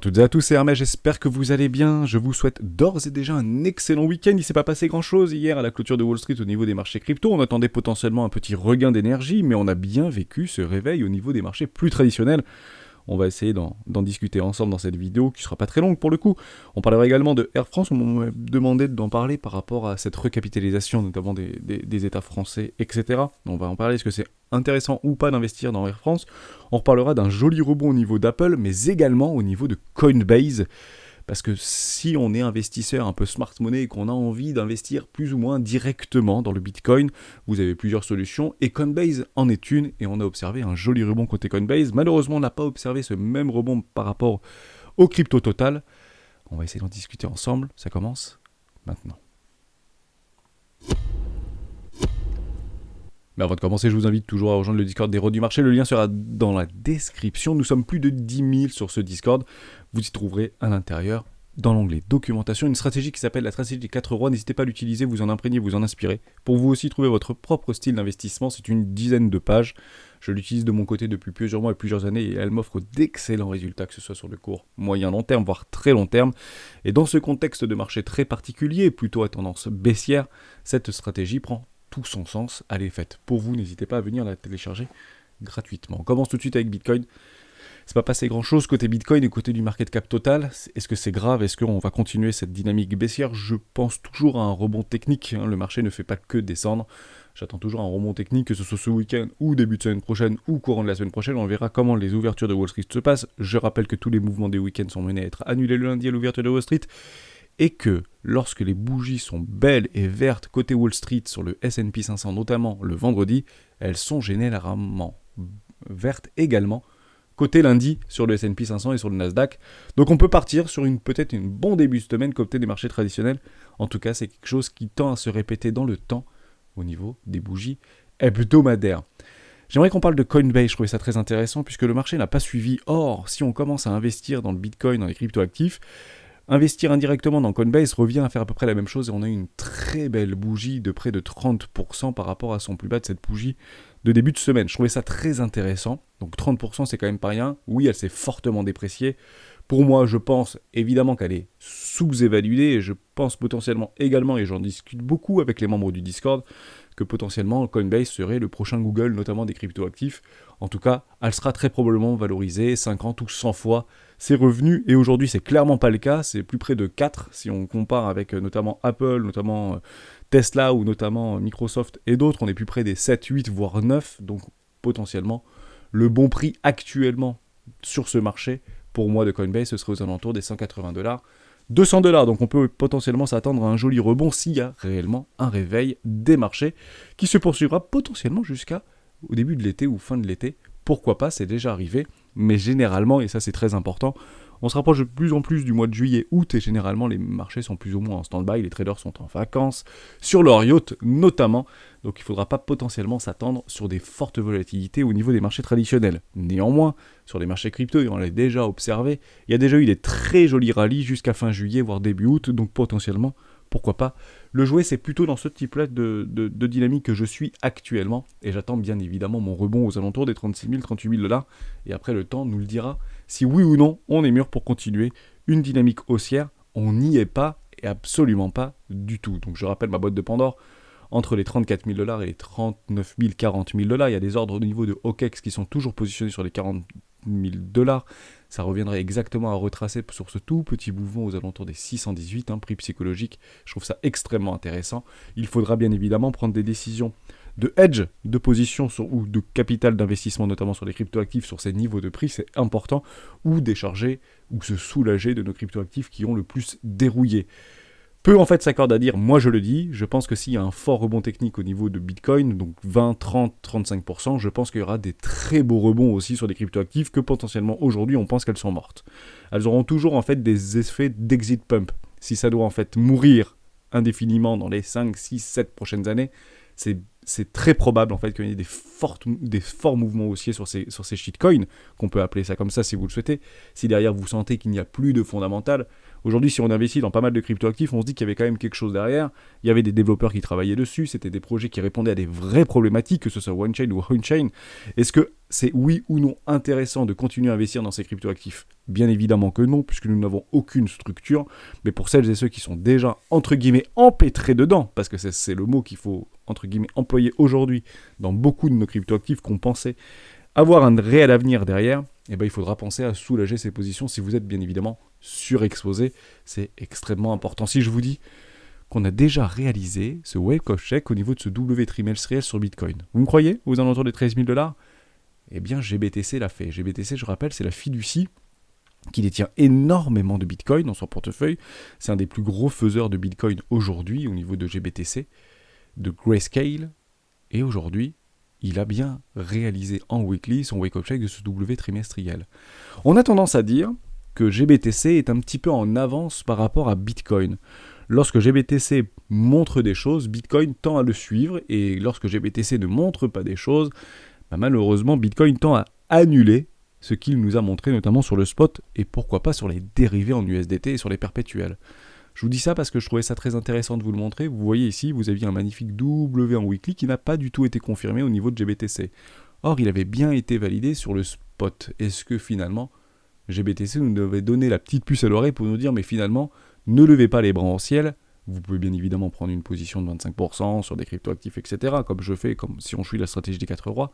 toutes et à tous, c'est Hermès, j'espère que vous allez bien. Je vous souhaite d'ores et déjà un excellent week-end. Il s'est pas passé grand-chose hier à la clôture de Wall Street au niveau des marchés crypto. On attendait potentiellement un petit regain d'énergie, mais on a bien vécu ce réveil au niveau des marchés plus traditionnels. On va essayer d'en discuter ensemble dans cette vidéo, qui sera pas très longue pour le coup. On parlera également de Air France, on m'a demandé d'en parler par rapport à cette recapitalisation, notamment des États français, etc. On va en parler, est-ce que c'est intéressant ou pas d'investir dans Air France. On reparlera d'un joli rebond au niveau d'Apple, mais également au niveau de Coinbase. Parce que si on est investisseur un peu smart money et qu'on a envie d'investir plus ou moins directement dans le Bitcoin, vous avez plusieurs solutions et Coinbase en est une et on a observé un joli rebond côté Coinbase. Malheureusement, on n'a pas observé ce même rebond par rapport au crypto total. On va essayer d'en discuter ensemble, ça commence maintenant. Mais avant de commencer, je vous invite toujours à rejoindre le Discord des héros du marché. Le lien sera dans la description. Nous sommes plus de 10 000 sur ce Discord. Vous y trouverez à l'intérieur, dans l'onglet documentation, une stratégie qui s'appelle la stratégie des 4 rois. N'hésitez pas à l'utiliser, vous en imprégner, vous en inspirer. Pour vous aussi trouver votre propre style d'investissement, c'est une dizaine de pages. Je l'utilise de mon côté depuis plusieurs mois et plusieurs années et elle m'offre d'excellents résultats, que ce soit sur le court, moyen, long terme, voire très long terme. Et dans ce contexte de marché très particulier, plutôt à tendance baissière, cette stratégie prend tout son sens. Allez, faites pour vous, n'hésitez pas à venir la télécharger gratuitement. On commence tout de suite avec Bitcoin. C'est pas passé grand chose côté Bitcoin et côté du market cap total. Est-ce que c'est grave? Est-ce qu'on va continuer cette dynamique baissière? Je pense toujours à un rebond technique. Le marché ne fait pas que descendre. J'attends toujours un rebond technique, que ce soit ce week-end ou début de semaine prochaine ou courant de la semaine prochaine. On verra comment les ouvertures de Wall Street se passent. Je rappelle que tous les mouvements des week-ends sont menés à être annulés le lundi à l'ouverture de Wall Street. Et que lorsque les bougies sont belles et vertes côté Wall Street sur le S&P 500, notamment le vendredi, elles sont généralement vertes également côté lundi sur le S&P 500 et sur le Nasdaq. Donc on peut partir sur peut-être une bon début de semaine côté des marchés traditionnels. En tout cas, c'est quelque chose qui tend à se répéter dans le temps au niveau des bougies hebdomadaires. J'aimerais qu'on parle de Coinbase, je trouvais ça très intéressant puisque le marché n'a pas suivi. Or, si on commence à investir dans le Bitcoin, dans les cryptoactifs, investir indirectement dans Coinbase revient à faire à peu près la même chose et on a eu une très belle bougie de près de 30% par rapport à son plus bas de cette bougie de début de semaine. Je trouvais ça très intéressant. Donc 30% c'est quand même pas rien. Oui, elle s'est fortement dépréciée. Pour moi, je pense évidemment qu'elle est sous-évaluée et je pense potentiellement également, et j'en discute beaucoup avec les membres du Discord, que potentiellement Coinbase serait le prochain Google, notamment des cryptoactifs. En tout cas, elle sera très probablement valorisée 50 ou 100 fois ses revenus. Et aujourd'hui, c'est clairement pas le cas. C'est plus près de 4 si on compare avec notamment Apple, notamment Tesla ou notamment Microsoft et d'autres. On est plus près des 7, 8, voire 9. Donc potentiellement, le bon prix actuellement sur ce marché, pour moi de Coinbase, ce serait aux alentours des $180. $200, donc on peut potentiellement s'attendre à un joli rebond s'il y a réellement un réveil des marchés qui se poursuivra potentiellement jusqu'au début de l'été ou fin de l'été. Pourquoi pas, c'est déjà arrivé, mais généralement, et ça c'est très important, on se rapproche de plus en plus du mois de juillet, août, et généralement les marchés sont plus ou moins en stand-by, les traders sont en vacances, sur leur yacht notamment, donc il ne faudra pas potentiellement s'attendre sur des fortes volatilités au niveau des marchés traditionnels. Néanmoins, sur les marchés crypto, et on l'a déjà observé, il y a déjà eu des très jolis rallyes jusqu'à fin juillet, voire début août, donc potentiellement, pourquoi pas le jouer. C'est plutôt dans ce type-là de dynamique que je suis actuellement, et j'attends bien évidemment mon rebond aux alentours des 36 000, 38 000 $, et après le temps nous le dira si oui ou non on est mûr pour continuer une dynamique haussière. On n'y est pas, et absolument pas du tout. Donc je rappelle ma boîte de Pandore, entre les 34 000 $ et les 39 000, 40 000 $, il y a des ordres au niveau de OKEx qui sont toujours positionnés sur les 40 000 $. Ça reviendrait exactement à retracer sur ce tout petit mouvement aux alentours des 618, prix psychologique. Je trouve ça extrêmement intéressant. Il faudra bien évidemment prendre des décisions de hedge, de position ou de capital d'investissement, notamment sur les cryptoactifs, sur ces niveaux de prix, c'est important, ou décharger ou se soulager de nos cryptoactifs qui ont le plus dérouillé. Peu en fait s'accorde à dire, moi je le dis, je pense que s'il y a un fort rebond technique au niveau de Bitcoin, donc 20, 30, 35%, je pense qu'il y aura des très beaux rebonds aussi sur les cryptoactifs que potentiellement aujourd'hui on pense qu'elles sont mortes. Elles auront toujours en fait des effets d'exit pump. Si ça doit en fait mourir indéfiniment dans les 5, 6, 7 prochaines années, c'est très probable en fait qu'il y ait des forts mouvements haussiers sur ces shitcoins, qu'on peut appeler ça comme ça si vous le souhaitez. Si derrière vous sentez qu'il n'y a plus de fondamental, Aujourd'hui, si on investit dans pas mal de cryptoactifs, on se dit qu'il y avait quand même quelque chose derrière. Il y avait des développeurs qui travaillaient dessus, c'était des projets qui répondaient à des vraies problématiques, que ce soit on-chain ou on-chain. Est-ce que c'est oui ou non intéressant de continuer à investir dans ces cryptoactifs ? Bien évidemment que non, puisque nous n'avons aucune structure. Mais pour celles et ceux qui sont déjà, entre guillemets, empêtrés dedans, parce que c'est le mot qu'il faut, entre guillemets, employer aujourd'hui dans beaucoup de nos cryptoactifs qu'on pensait avoir un réel avenir derrière, eh ben, il faudra penser à soulager ces positions si vous êtes bien évidemment surexposé. C'est extrêmement important. Si je vous dis qu'on a déjà réalisé ce wake-up check au niveau de ce W trimestriel sur Bitcoin, vous me croyez aux alentours des 13 000 $? Eh bien, GBTC l'a fait. GBTC, je rappelle, c'est la fiducie qui détient énormément de Bitcoin dans son portefeuille. C'est un des plus gros faiseurs de Bitcoin aujourd'hui au niveau de GBTC, de Grayscale. Et aujourd'hui, il a bien réalisé en weekly son wake-up check de ce W trimestriel. On a tendance à dire que GBTC est un petit peu en avance par rapport à Bitcoin. Lorsque GBTC montre des choses, Bitcoin tend à le suivre, et lorsque GBTC ne montre pas des choses, malheureusement, Bitcoin tend à annuler ce qu'il nous a montré, notamment sur le spot, et pourquoi pas sur les dérivés en USDT et sur les perpétuels. Je vous dis ça parce que je trouvais ça très intéressant de vous le montrer. Vous voyez ici, vous aviez un magnifique W en weekly qui n'a pas du tout été confirmé au niveau de GBTC. Or, il avait bien été validé sur le spot. Est-ce que finalement, GBTC nous avait donné la petite puce à l'oreille pour nous dire, mais finalement, ne levez pas les bras en ciel. Vous pouvez bien évidemment prendre une position de 25% sur des cryptoactifs, etc., comme je fais, comme si on suit la stratégie des 4 rois.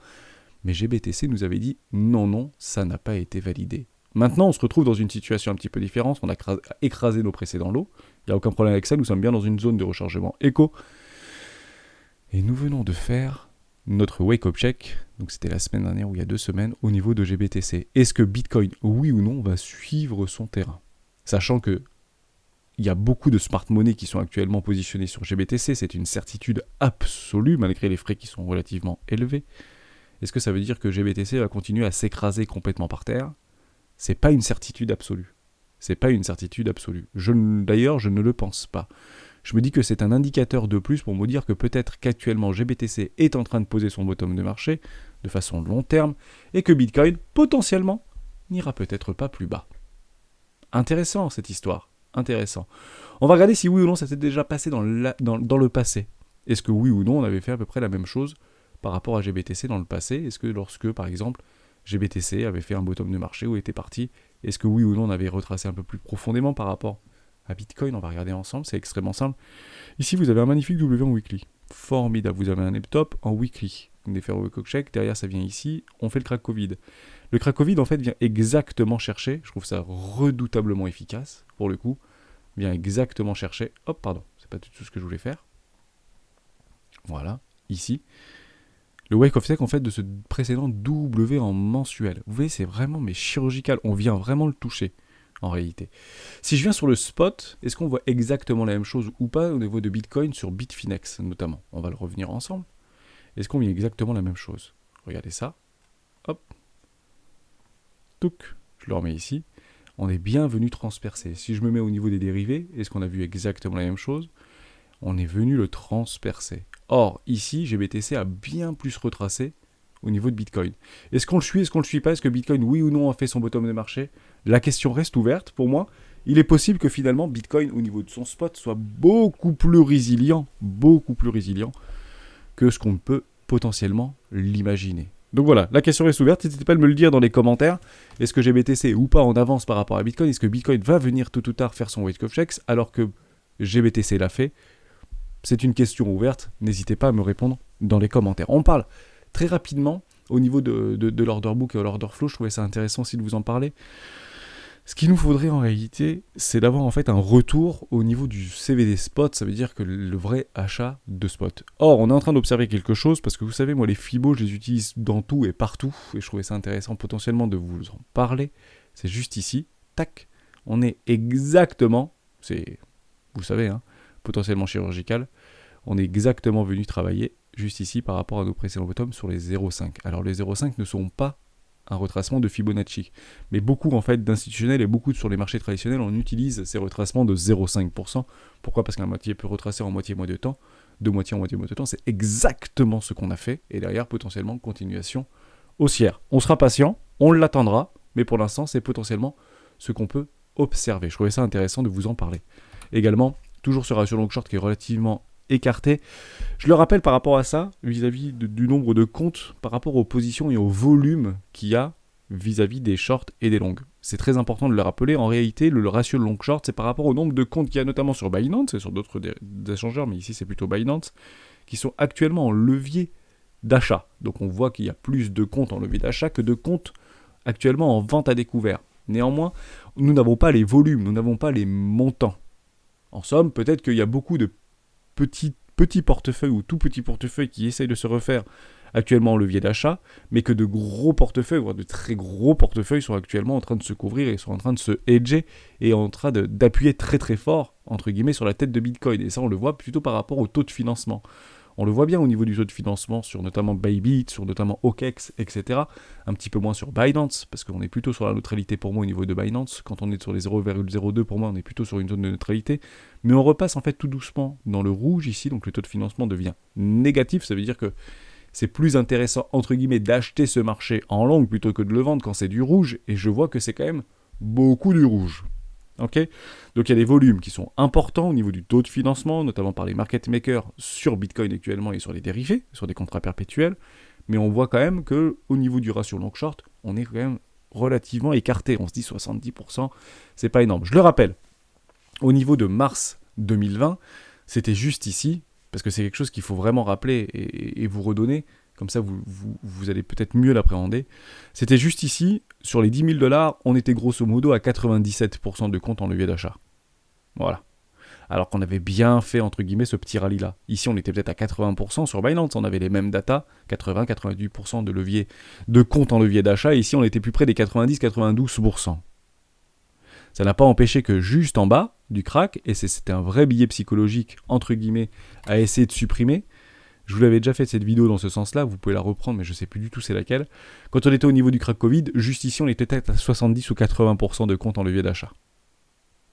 Mais GBTC nous avait dit, non, ça n'a pas été validé. Maintenant, on se retrouve dans une situation un petit peu différente. On a écrasé nos précédents lots. Il n'y a aucun problème avec ça. Nous sommes bien dans une zone de rechargement éco. Et nous venons de faire notre wake-up check. Donc, c'était la semaine dernière ou il y a 2 semaines au niveau de GBTC. Est-ce que Bitcoin, oui ou non, va suivre son terrain ? Sachant que il y a beaucoup de smart money qui sont actuellement positionnés sur GBTC. C'est une certitude absolue, malgré les frais qui sont relativement élevés. Est-ce que ça veut dire que GBTC va continuer à s'écraser complètement par terre ? C'est pas une certitude absolue. C'est pas une certitude absolue. D'ailleurs, je ne le pense pas. Je me dis que c'est un indicateur de plus pour me dire que peut-être qu'actuellement GBTC est en train de poser son bottom de marché de façon long terme et que Bitcoin, potentiellement, n'ira peut-être pas plus bas. Intéressant cette histoire. Intéressant. On va regarder si oui ou non ça s'est déjà passé dans le passé. Est-ce que oui ou non on avait fait à peu près la même chose par rapport à GBTC dans le passé ? Est-ce que lorsque, par exemple, GBTC avait fait un bottom de marché où était parti, est-ce que oui ou non on avait retracé un peu plus profondément par rapport à Bitcoin ? On va regarder ensemble, c'est extrêmement simple. Ici, vous avez un magnifique W en weekly. Formidable, vous avez un top en weekly. Vous venez faire un wake-up check, derrière ça vient ici, on fait le crack Covid. Le crack Covid, en fait, vient exactement chercher, je trouve ça redoutablement efficace, pour le coup, vient exactement chercher, c'est pas du tout ce que je voulais faire. Voilà, ici. Le wake-up check, en fait, de ce précédent W en mensuel. Vous voyez, c'est vraiment chirurgical. On vient vraiment le toucher, en réalité. Si je viens sur le spot, est-ce qu'on voit exactement la même chose ou pas au niveau de Bitcoin sur Bitfinex, notamment ? On va le revenir ensemble. Est-ce qu'on vient exactement la même chose ? Regardez ça. Hop. Touc. Je le remets ici. On est bien venu transpercer. Si je me mets au niveau des dérivés, est-ce qu'on a vu exactement la même chose ? On est venu le transpercer. Or, ici, GBTC a bien plus retracé au niveau de Bitcoin. Est-ce qu'on le suit ? Est-ce qu'on ne le suit pas ? Est-ce que Bitcoin, oui ou non, a fait son bottom de marché ? La question reste ouverte pour moi. Il est possible que finalement, Bitcoin, au niveau de son spot, soit beaucoup plus résilient que ce qu'on peut potentiellement l'imaginer. Donc voilà, la question reste ouverte. N'hésitez pas à me le dire dans les commentaires. Est-ce que GBTC est ou pas en avance par rapport à Bitcoin ? Est-ce que Bitcoin va venir tôt ou tard faire son wake-up check alors que GBTC l'a fait ? C'est une question ouverte, n'hésitez pas à me répondre dans les commentaires. On parle très rapidement au niveau de l'order book et l'order flow, je trouvais ça intéressant aussi de vous en parler. Ce qu'il nous faudrait en réalité, c'est d'avoir en fait un retour au niveau du CVD spot, ça veut dire que le vrai achat de spot. Or, on est en train d'observer quelque chose, parce que vous savez, moi les Fibo, je les utilise dans tout et partout, et je trouvais ça intéressant potentiellement de vous en parler. C'est juste ici, tac, on est exactement, vous savez, potentiellement chirurgical, on est exactement venu travailler juste ici par rapport à nos précédents bottoms sur les 0,5. Alors les 0,5 ne sont pas un retracement de Fibonacci, mais beaucoup en fait d'institutionnels et beaucoup sur les marchés traditionnels, on utilise ces retracements de 0,5%. Pourquoi ? Parce qu'un moitié peut retracer en moitié de temps, de moitié en moitié de temps, c'est exactement ce qu'on a fait, et derrière potentiellement continuation haussière. On sera patient, on l'attendra, mais pour l'instant c'est potentiellement ce qu'on peut observer. Je trouvais ça intéressant de vous en parler. Également, toujours ce ratio long short qui est relativement écarté. Je le rappelle par rapport à ça, vis-à-vis du nombre de comptes, par rapport aux positions et au volume qu'il y a vis-à-vis des shorts et des longues. C'est très important de le rappeler. En réalité, le ratio long short, c'est par rapport au nombre de comptes qu'il y a notamment sur Binance et sur d'autres échangeurs, mais ici c'est plutôt Binance, qui sont actuellement en levier d'achat. Donc on voit qu'il y a plus de comptes en levier d'achat que de comptes actuellement en vente à découvert. Néanmoins, nous n'avons pas les volumes, nous n'avons pas les montants. En somme, peut-être qu'il y a beaucoup de petits portefeuilles ou tout petits portefeuilles qui essayent de se refaire actuellement en levier d'achat, mais que de gros portefeuilles, voire de très gros portefeuilles sont actuellement en train de se couvrir et sont en train de se hedger et en train d'appuyer très très fort, entre guillemets, sur la tête de Bitcoin. Et ça, on le voit plutôt par rapport au taux de financement. On le voit bien au niveau du taux de financement sur notamment Bybit, sur notamment OKEx, etc. Un petit peu moins sur Binance, parce qu'on est plutôt sur la neutralité pour moi au niveau de Binance. Quand on est sur les 0,02 pour moi, on est plutôt sur une zone de neutralité. Mais on repasse en fait tout doucement dans le rouge ici, donc le taux de financement devient négatif. Ça veut dire que c'est plus intéressant, entre guillemets, d'acheter ce marché en long plutôt que de le vendre quand c'est du rouge. Et je vois que c'est quand même beaucoup du rouge. Okay, donc il y a des volumes qui sont importants au niveau du taux de financement, notamment par les market makers sur Bitcoin actuellement et sur les dérivés, sur des contrats perpétuels. Mais on voit quand même qu'au niveau du ratio long-short, on est quand même relativement écarté. On se dit 70%, c'est pas énorme. Je le rappelle, au niveau de mars 2020, c'était juste ici, parce que c'est quelque chose qu'il faut vraiment rappeler et vous redonner, comme ça vous allez peut-être mieux l'appréhender. C'était juste ici, sur les 10 000 $, on était grosso modo à 97% de comptes en levier d'achat. Voilà. Alors qu'on avait bien fait, entre guillemets, ce petit rallye-là. Ici, on était peut-être à 80% sur Binance, on avait les mêmes datas, 80-98% de levier de comptes en levier d'achat, et ici, on était plus près des 90-92%. Ça n'a pas empêché que juste en bas du crack, et c'était un vrai billet psychologique, entre guillemets, à essayer de supprimer. Je vous l'avais déjà fait cette vidéo dans ce sens-là, vous pouvez la reprendre, mais je ne sais plus du tout c'est laquelle. Quand on était au niveau du crack Covid, juste ici, on était peut-être à 70 ou 80% de comptes en levier d'achat.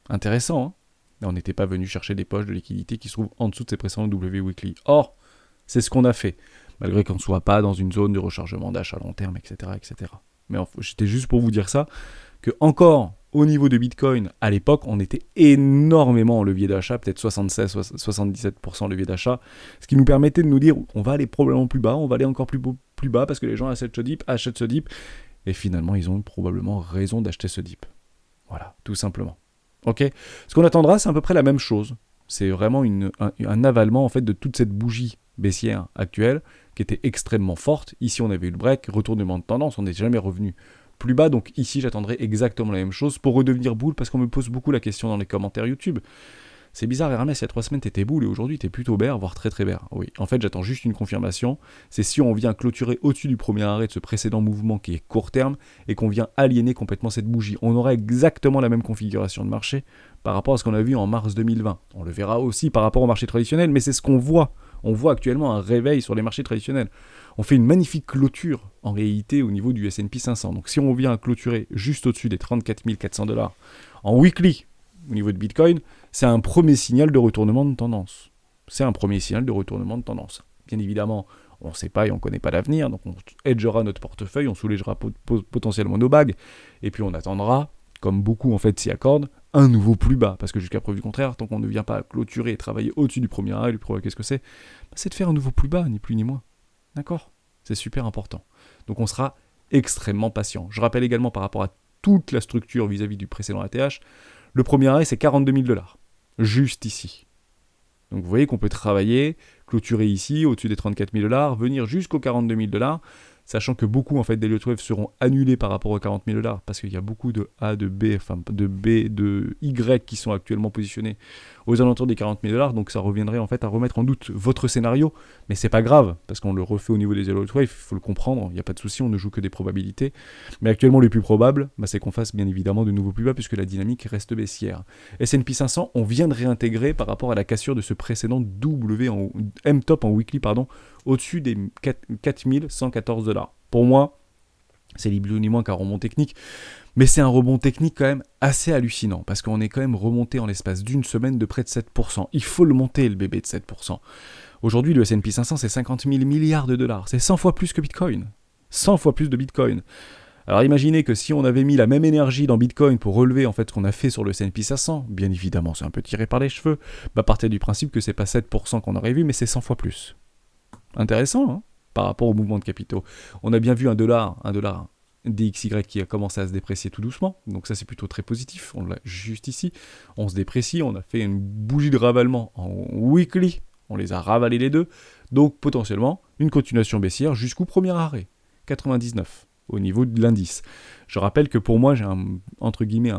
Intéressant, hein? Mais on n'était pas venu chercher des poches de liquidité qui se trouvent en dessous de ces précédents W Weekly. Or, c'est ce qu'on a fait, malgré qu'on ne soit pas dans une zone de rechargement d'achat à long terme, etc., etc. Mais c'était juste pour vous dire ça, que encore au niveau de Bitcoin, à l'époque, on était énormément en levier d'achat, peut-être 76-77% levier d'achat, ce qui nous permettait de nous dire, on va aller probablement plus bas, on va aller encore plus bas, parce que les gens achètent ce dip, et finalement, ils ont probablement raison d'acheter ce dip. Voilà, tout simplement. Ok. Ce qu'on attendra, c'est à peu près la même chose. C'est vraiment un avalement, en fait, de toute cette bougie baissière actuelle, qui était extrêmement forte. Ici, on avait eu le break, retournement de tendance, on n'est jamais revenu plus bas, donc ici j'attendrai exactement la même chose pour redevenir boule, parce qu'on me pose beaucoup la question dans les commentaires YouTube. C'est bizarre, Hermès, il y a 3 semaines t'étais boule et aujourd'hui t'es plutôt bear, voire très très bear. Oui, en fait j'attends juste une confirmation, c'est si on vient clôturer au-dessus du premier arrêt de ce précédent mouvement qui est court terme et qu'on vient aliéner complètement cette bougie. On aura exactement la même configuration de marché par rapport à ce qu'on a vu en mars 2020. On le verra aussi par rapport au marché traditionnel, mais c'est ce qu'on voit. On voit actuellement un réveil sur les marchés traditionnels. On fait une magnifique clôture en réalité au niveau du S&P 500. Donc si on vient clôturer juste au-dessus des 34 400 $ en weekly au niveau de Bitcoin, c'est un premier signal de retournement de tendance. C'est un premier signal de retournement de tendance. Bien évidemment, on ne sait pas et on ne connaît pas l'avenir, donc on hedgera notre portefeuille, on soulégera potentiellement nos bagues, et puis on attendra, comme beaucoup en fait s'y accordent, un nouveau plus bas, parce que jusqu'à preuve du contraire, tant qu'on ne vient pas clôturer et travailler au-dessus du premier arrêt, qu'est-ce que c'est ? C'est de faire un nouveau plus bas, ni plus ni moins. D'accord ? C'est super important. Donc on sera extrêmement patient. Je rappelle également par rapport à toute la structure vis-à-vis du précédent ATH, le premier arrêt c'est 42 000 $, juste ici. Donc vous voyez qu'on peut travailler, clôturer ici, au-dessus des 34 000 $, venir jusqu'aux 42 000 $, sachant que beaucoup en fait des lot wave seront annulés par rapport aux 40 000 $, parce qu'il y a beaucoup de A, de B, enfin de B, de Y qui sont actuellement positionnés aux alentours des 40 000 $, donc ça reviendrait en fait à remettre en doute votre scénario, mais c'est pas grave, parce qu'on le refait au niveau des lot wave, il faut le comprendre, il n'y a pas de souci, on ne joue que des probabilités, mais actuellement le plus probable, c'est qu'on fasse bien évidemment de nouveaux plus bas, puisque la dynamique reste baissière. S&P 500, on vient de réintégrer par rapport à la cassure de ce précédent M-top en weekly, au-dessus des 4114 $. Pour moi, c'est ni plus ni moins qu'un rebond technique, mais c'est un rebond technique quand même assez hallucinant, parce qu'on est quand même remonté en l'espace d'une semaine de près de 7%. Il faut le monter, le bébé de 7%. Aujourd'hui, le S&P 500, c'est 50 000 milliards de $. C'est 100 fois plus que Bitcoin. 100 fois plus de Bitcoin. Alors imaginez que si on avait mis la même énergie dans Bitcoin pour relever en fait ce qu'on a fait sur le S&P 500, bien évidemment c'est un peu tiré par les cheveux, bah partir du principe que c'est pas 7% qu'on aurait vu, mais c'est 100 fois plus. Intéressant, hein, par rapport au mouvement de capitaux. On a bien vu un dollar DXY qui a commencé à se déprécier tout doucement, donc ça c'est plutôt très positif, on l'a juste ici, on se déprécie, on a fait une bougie de ravalement en weekly, on les a ravalés les deux, donc potentiellement une continuation baissière jusqu'au premier arrêt, 99, au niveau de l'indice. Je rappelle que pour moi j'ai entre guillemets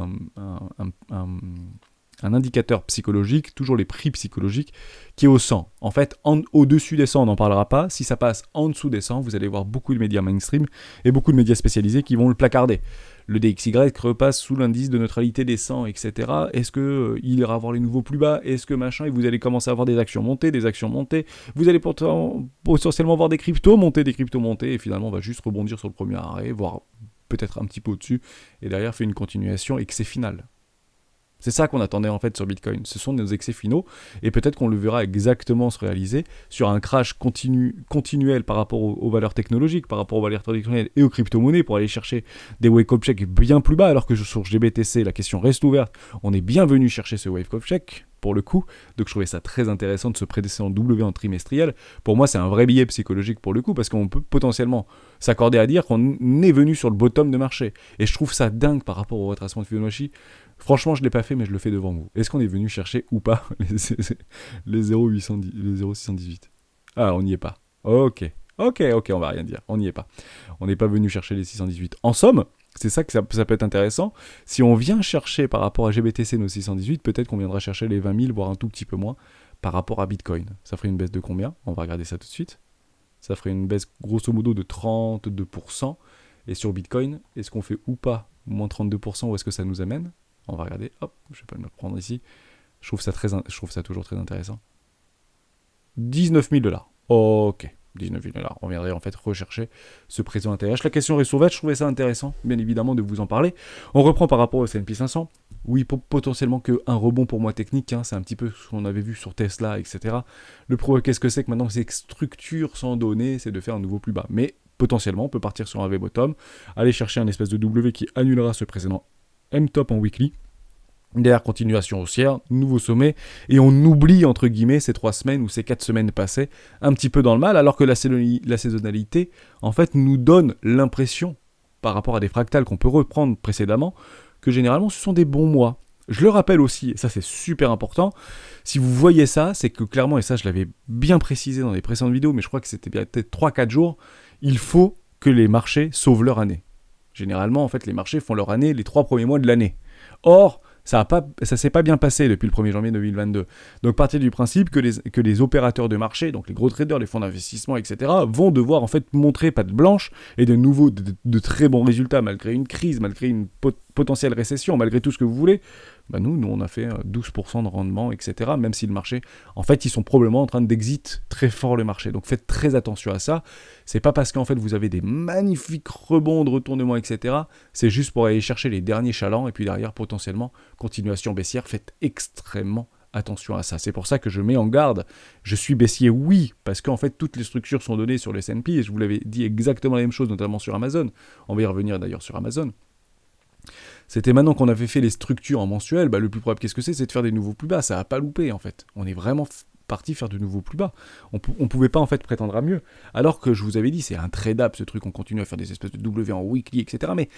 un indicateur psychologique, toujours les prix psychologiques, qui est au 100. En fait, au-dessus des 100, on n'en parlera pas. Si ça passe en dessous des 100, vous allez voir beaucoup de médias mainstream et beaucoup de médias spécialisés qui vont le placarder. Le DXY repasse sous l'indice de neutralité des 100, etc. Est-ce qu'il ira avoir les nouveaux plus bas? Est-ce que machin? Et vous allez commencer à avoir des actions montées. Vous allez potentiellement voir des cryptos monter, et finalement, on va juste rebondir sur le premier arrêt, voire peut-être un petit peu au-dessus, et derrière, fait une continuation et que c'est final. C'est ça qu'on attendait en fait sur Bitcoin. Ce sont nos excès finaux et peut-être qu'on le verra exactement se réaliser sur un crash continuel par rapport aux valeurs technologiques, par rapport aux valeurs traditionnelles et aux crypto-monnaies pour aller chercher des wake-up checks bien plus bas alors que sur GBTC, la question reste ouverte. On est bien venu chercher ce wake-up check pour le coup. Donc je trouvais ça très intéressant de se prédécesser en W en trimestriel. Pour moi, c'est un vrai billet psychologique pour le coup parce qu'on peut potentiellement s'accorder à dire qu'on est venu sur le bottom de marché. Et je trouve ça dingue par rapport au retracement de Fibonacci. Franchement, je ne l'ai pas fait, mais je le fais devant vous. Est-ce qu'on est venu chercher ou pas les 0,618 ? Ah, on n'y est pas. Ok, on va rien dire. On n'y est pas. On n'est pas venu chercher les 618. En somme, c'est ça que ça peut être intéressant. Si on vient chercher par rapport à GBTC nos 618, peut-être qu'on viendra chercher les 20 000, voire un tout petit peu moins, par rapport à Bitcoin. Ça ferait une baisse de combien ? On va regarder ça tout de suite. Ça ferait une baisse grosso modo de 32%. Et sur Bitcoin, est-ce qu'on fait ou pas moins 32% ou est-ce que ça nous amène ? On va regarder, hop, je vais pas me le prendre ici. Je trouve ça toujours très intéressant. 19 000 $. Ok, 19 000 $. On viendrait en fait rechercher ce présent ATH. La question reste ouverte, je trouvais ça intéressant, bien évidemment, de vous en parler. On reprend par rapport au S&P 500. Oui, potentiellement qu'un rebond pour moi technique, hein, c'est un petit peu ce qu'on avait vu sur Tesla, etc. Le pro, qu'est-ce que c'est que maintenant, c'est que structure sans données, c'est de faire un nouveau plus bas. Mais potentiellement, on peut partir sur un V-bottom, aller chercher un espèce de W qui annulera ce précédent M-top en weekly. Derrière, continuation haussière, nouveau sommet, et on oublie, entre guillemets, ces 3 semaines ou ces 4 semaines passées, un petit peu dans le mal, alors que la saisonnalité, en fait, nous donne l'impression, par rapport à des fractales qu'on peut reprendre précédemment, que généralement, ce sont des bons mois. Je le rappelle aussi, et ça c'est super important, si vous voyez ça, c'est que clairement, et ça je l'avais bien précisé dans les précédentes vidéos, mais je crois que c'était peut-être 3-4 jours, il faut que les marchés sauvent leur année. Généralement, en fait, les marchés font leur année les 3 premiers mois de l'année. Or, ça s'est pas bien passé depuis le 1er janvier 2022. Donc, partir du principe que les opérateurs de marché, donc les gros traders, les fonds d'investissement, etc., vont devoir en fait montrer patte blanche et de nouveau de très bons résultats malgré une crise, malgré une potentielle récession, malgré tout ce que vous voulez. Bah nous, on a fait 12% de rendement, etc. Même si le marché, en fait, ils sont probablement en train d'exit très fort le marché. Donc faites très attention à ça. C'est pas parce qu'en fait vous avez des magnifiques rebonds de retournement, etc. C'est juste pour aller chercher les derniers chalands et puis derrière potentiellement continuation baissière. Faites extrêmement attention à ça. C'est pour ça que je mets en garde. Je suis baissier, oui, parce qu'en fait toutes les structures sont données sur le S&P et je vous l'avais dit exactement la même chose, notamment sur Amazon. On va y revenir d'ailleurs sur Amazon. C'était maintenant qu'on avait fait les structures en mensuel, bah le plus probable, qu'est-ce que c'est de faire des nouveaux plus bas. Ça n'a pas loupé en fait. On est vraiment parti faire de nouveaux plus bas. On pouvait pas en fait prétendre à mieux. Alors que je vous avais dit, c'est un tradable ce truc, on continue à faire des espèces de W en weekly, etc. Mais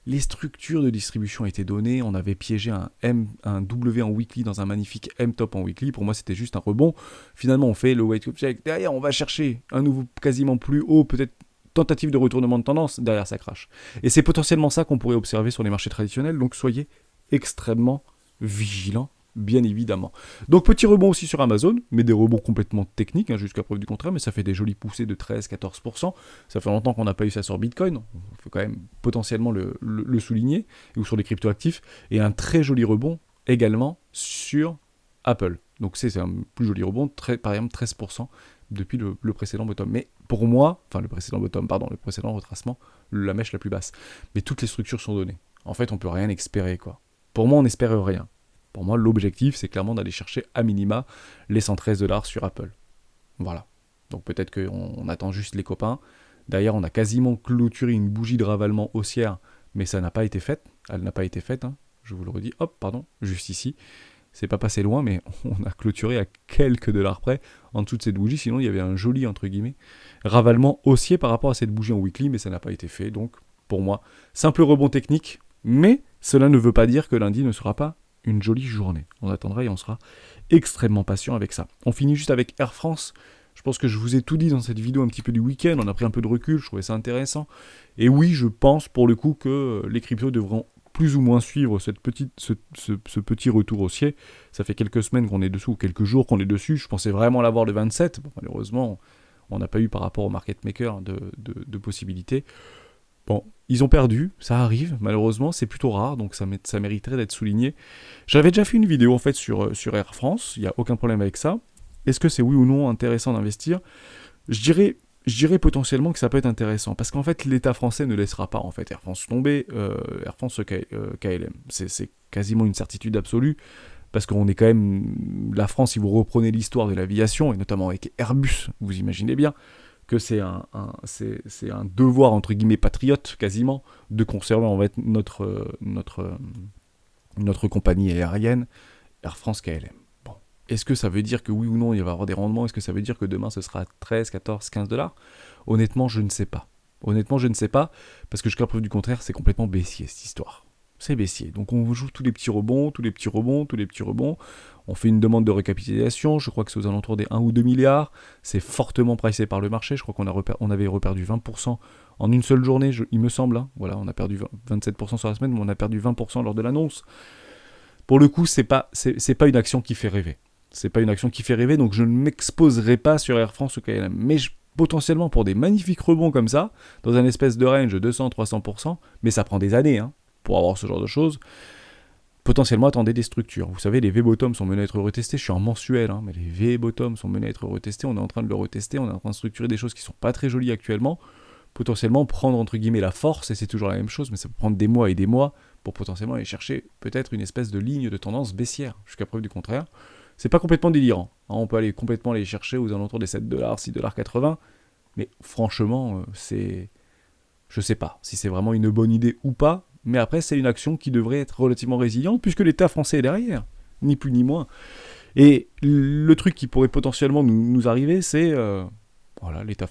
les structures de distribution étaient données, on avait piégé un W en weekly dans un magnifique M-top en weekly. Pour moi, c'était juste un rebond. Finalement, on fait le wake-up check. Derrière, on va chercher un nouveau quasiment plus haut, peut-être tentative de retournement de tendance, derrière ça crache. Et c'est potentiellement ça qu'on pourrait observer sur les marchés traditionnels, donc soyez extrêmement vigilants, bien évidemment. Donc petit rebond aussi sur Amazon, mais des rebonds complètement techniques, hein, jusqu'à preuve du contraire, mais ça fait des jolies poussées de 13-14%. Ça fait longtemps qu'on n'a pas eu ça sur Bitcoin, on peut quand même potentiellement le souligner, ou sur les cryptoactifs, et un très joli rebond également sur Apple. Donc c'est un plus joli rebond, par exemple 13%, depuis le précédent bottom. Mais pour moi, enfin le précédent retracement, la mèche la plus basse. Mais toutes les structures sont données. En fait, on peut rien espérer, quoi. Pour moi, on n'espère rien. Pour moi, l'objectif, c'est clairement d'aller chercher à minima les $113 sur Apple. Voilà. Donc peut-être qu'on attend juste les copains D'ailleurs, on a quasiment clôturé une bougie de ravalement haussière, mais ça n'a pas été fait. Elle n'a pas été faite, hein. Je vous le redis. Hop, pardon, juste ici. C'est pas passé loin, mais on a clôturé à quelques dollars près en dessous de cette bougie. Sinon, il y avait un joli, entre guillemets, ravalement haussier par rapport à cette bougie en weekly, mais ça n'a pas été fait. Donc, pour moi, simple rebond technique, mais cela ne veut pas dire que lundi ne sera pas une jolie journée. On attendra et on sera extrêmement patient avec ça. On finit juste avec Air France. Je pense que je vous ai tout dit dans cette vidéo un petit peu du week-end. On a pris un peu de recul, je trouvais ça intéressant. Et oui, je pense pour le coup que les cryptos devront plus ou moins suivre ce petit retour haussier. Ça fait quelques semaines qu'on est dessous, quelques jours qu'on est dessus. Je pensais vraiment l'avoir le 27. Bon, malheureusement, on n'a pas eu par rapport au market maker de possibilités. Bon, ils ont perdu, ça arrive, malheureusement, c'est plutôt rare, donc ça mériterait d'être souligné. J'avais déjà fait une vidéo en fait sur Air France, il n'y a aucun problème avec ça. Est-ce que c'est oui ou non intéressant d'investir ? Je dirais potentiellement que ça peut être intéressant, parce qu'en fait, l'État français ne laissera pas en fait Air France tomber, Air France KLM. C'est quasiment une certitude absolue, parce qu'on est quand même... La France, si vous reprenez l'histoire de l'aviation, et notamment avec Airbus, vous imaginez bien que c'est un devoir, entre guillemets, patriote, quasiment, de conserver en fait notre compagnie aérienne, Air France KLM. Est-ce que ça veut dire que oui ou non il va y avoir des rendements ? Est-ce que ça veut dire que demain ce sera 13, 14, 15 dollars ? Honnêtement, je ne sais pas. Parce que jusqu'à preuve du contraire, c'est complètement baissier cette histoire. C'est baissier. Donc on joue tous les petits rebonds. On fait une demande de recapitalisation. Je crois que c'est aux alentours des 1 ou 2 milliards. C'est fortement pricé par le marché. Je crois qu'on avait reperdu 20% en une seule journée, il me semble. Hein. Voilà, on a perdu 27% sur la semaine, mais on a perdu 20% lors de l'annonce. Pour le coup, c'est pas une action qui fait rêver. Donc je ne m'exposerai pas sur Air France ou KLM. Mais potentiellement pour des magnifiques rebonds comme ça, dans un espèce de range de 200-300%, mais ça prend des années pour avoir ce genre de choses, potentiellement attendez des structures. Vous savez, les V-bottoms sont menés à être retestés, je suis en mensuel, mais les V-bottoms sont menés à être retestés, on est en train de le retester, on est en train de structurer des choses qui sont pas très jolies actuellement, potentiellement prendre entre guillemets la force, et c'est toujours la même chose, mais ça peut prendre des mois et des mois pour potentiellement aller chercher peut-être une espèce de ligne de tendance baissière, jusqu'à preuve du contraire. C'est pas complètement délirant. On peut aller complètement les chercher aux alentours des 7$, 6,80$. Mais franchement, je sais pas si c'est vraiment une bonne idée ou pas. Mais après, c'est une action qui devrait être relativement résiliente puisque l'État français est derrière. Ni plus ni moins. Et le truc qui pourrait potentiellement nous arriver, c'est... Voilà, l'État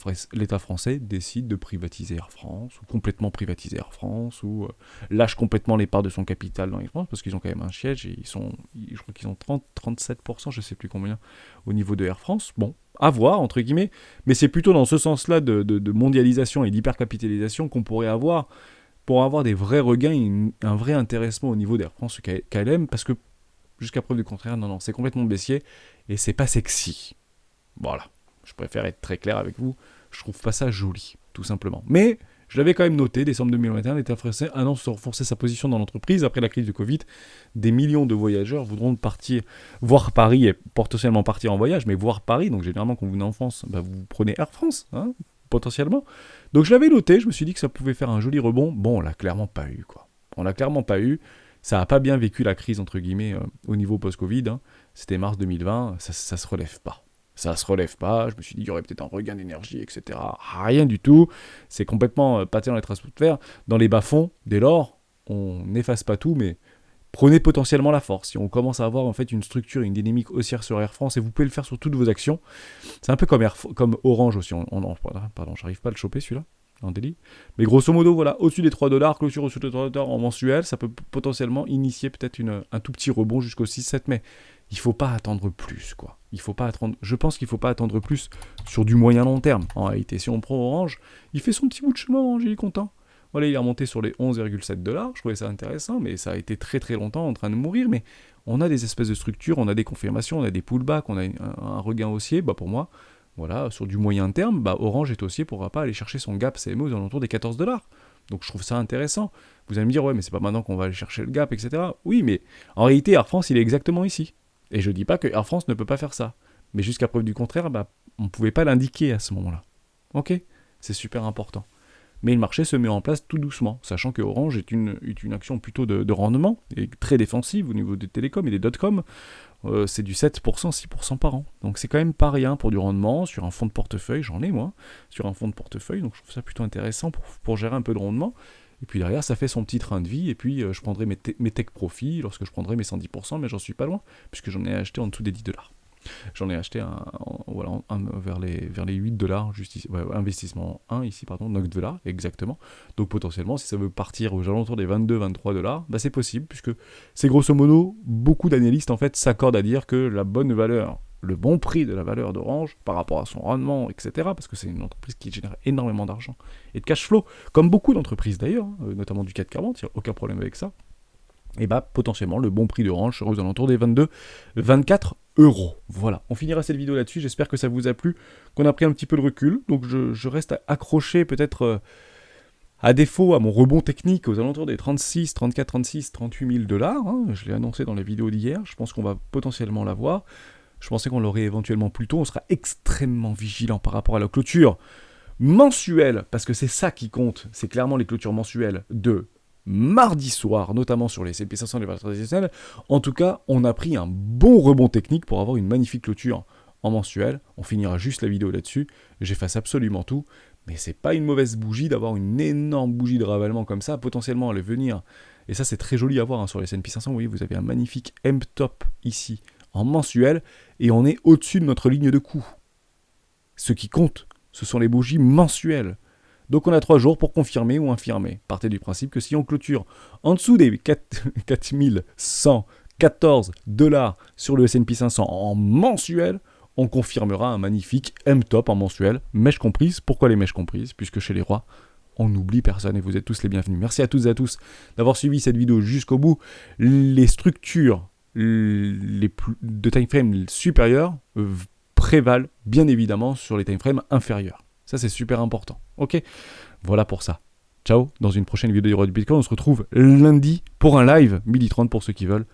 français décide de privatiser Air France, ou complètement privatiser Air France, ou lâche complètement les parts de son capital dans Air France, parce qu'ils ont quand même un siège, et je crois qu'ils ont 37%, je sais plus combien, au niveau de Air France. Bon, à voir, entre guillemets, mais c'est plutôt dans ce sens-là de mondialisation et d'hypercapitalisation qu'on pourrait avoir, pour avoir des vrais regains, un vrai intéressement au niveau d'Air France ou KLM, parce que, jusqu'à preuve du contraire, non, c'est complètement baissier, et c'est pas sexy. Voilà. Je préfère être très clair avec vous, je trouve pas ça joli, tout simplement. Mais je l'avais quand même noté, décembre 2021, l'État français annonce renforcer sa position dans l'entreprise après la crise du Covid. Des millions de voyageurs voudront partir, voir Paris et potentiellement partir en voyage, mais voir Paris, donc généralement quand vous venez en France, vous prenez Air France, potentiellement. Donc je l'avais noté, je me suis dit que ça pouvait faire un joli rebond. Bon, on l'a clairement pas eu, quoi. Ça n'a pas bien vécu la crise, entre guillemets, au niveau post-Covid. C'était mars 2020, ça se relève pas. Ça se relève pas, je me suis dit qu'il y aurait peut-être un regain d'énergie, etc. Rien du tout, c'est complètement pâté dans les traces de fer. Dans les bas-fonds, dès lors, on n'efface pas tout, mais prenez potentiellement la force. Si on commence à avoir en fait une structure, une dynamique haussière sur Air France, et vous pouvez le faire sur toutes vos actions, c'est un peu comme Orange aussi, pardon, j'arrive pas à le choper celui-là, en délit. Mais grosso modo, voilà, au-dessus des 3$, clôture au-dessus des 3$ en mensuel, ça peut potentiellement initier peut-être un tout petit rebond jusqu'au 6-7 mai. Il ne faut pas attendre plus, quoi. Je pense qu'il ne faut pas attendre plus sur du moyen long terme. En réalité, si on prend Orange, il fait son petit bout de chemin, Orange, il est content. Voilà, il est remonté sur les 11,7$, je trouvais ça intéressant, mais ça a été très très longtemps en train de mourir, mais on a des espèces de structures, on a des confirmations, on a des pullbacks, on a un regain haussier, pour moi, voilà, sur du moyen terme, Orange est haussier, pourra pas aller chercher son gap CME aux alentours des 14$. Donc je trouve ça intéressant. Vous allez me dire, ouais, mais c'est pas maintenant qu'on va aller chercher le gap, etc. Oui, mais en réalité, Air France, il est exactement ici. Et je dis pas que Air France ne peut pas faire ça. Mais jusqu'à preuve du contraire, on ne pouvait pas l'indiquer à ce moment-là. Ok ? C'est super important. Mais le marché se met en place tout doucement, sachant que Orange est une action plutôt de rendement, et très défensive au niveau des télécoms et des dot-com. C'est du 7%, 6% par an. Donc c'est quand même pas rien pour du rendement, sur un fonds de portefeuille, j'en ai moi, sur un fonds de portefeuille, donc je trouve ça plutôt intéressant pour gérer un peu de rendement. Et puis derrière, ça fait son petit train de vie, et puis je prendrai mes tech profits lorsque je prendrai mes 110%, mais j'en suis pas loin, puisque j'en ai acheté en dessous des 10$. J'en ai acheté vers les 8$, investissement 1 ici, pardon, 9$, exactement. Donc potentiellement, si ça veut partir aux alentours des 22-23$, bah c'est possible, puisque c'est grosso modo, beaucoup d'analystes en fait s'accordent à dire que la bonne valeur, le bon prix de la valeur d'Orange par rapport à son rendement, etc., parce que c'est une entreprise qui génère énormément d'argent et de cash flow, comme beaucoup d'entreprises d'ailleurs, notamment du CAC 40, il n'y a aucun problème avec ça. Et bah potentiellement le bon prix d'Orange sera aux alentours des 22-24 euros. Voilà, on finira cette vidéo là-dessus, j'espère que ça vous a plu, qu'on a pris un petit peu de recul, donc je reste accroché peut-être à défaut à mon rebond technique aux alentours des 36, 34, 36, 38 000$, hein, je l'ai annoncé dans les vidéos d'hier, je pense qu'on va potentiellement l'avoir, je pensais qu'on l'aurait éventuellement plus tôt, on sera extrêmement vigilant par rapport à la clôture mensuelle, parce que c'est ça qui compte, c'est clairement les clôtures mensuelles de mardi soir, notamment sur les S&P 500 et les valeurs traditionnelles. En tout cas, on a pris un bon rebond technique pour avoir une magnifique clôture en mensuel. On finira juste la vidéo là-dessus. J'efface absolument tout. Mais c'est pas une mauvaise bougie d'avoir une énorme bougie de ravalement comme ça. Potentiellement, elle va venir. Et ça, c'est très joli à voir hein, sur les S&P 500. Vous voyez, vous avez un magnifique M-top ici en mensuel. Et on est au-dessus de notre ligne de coût. Ce qui compte, ce sont les bougies mensuelles. Donc on a 3 jours pour confirmer ou infirmer. Partez du principe que si on clôture en dessous des 4114$ sur le S&P 500 en mensuel, on confirmera un magnifique M-top en mensuel, mèche comprise. Pourquoi les mèches comprises? Puisque chez les rois, on n'oublie personne et vous êtes tous les bienvenus. Merci à toutes et à tous d'avoir suivi cette vidéo jusqu'au bout. Les structures de time frame supérieures prévalent bien évidemment sur les time frames inférieurs. Ça, c'est super important. Ok, voilà pour ça. Ciao, dans une prochaine vidéo du Roi du Bitcoin, on se retrouve lundi pour un live, 12h30 pour ceux qui veulent.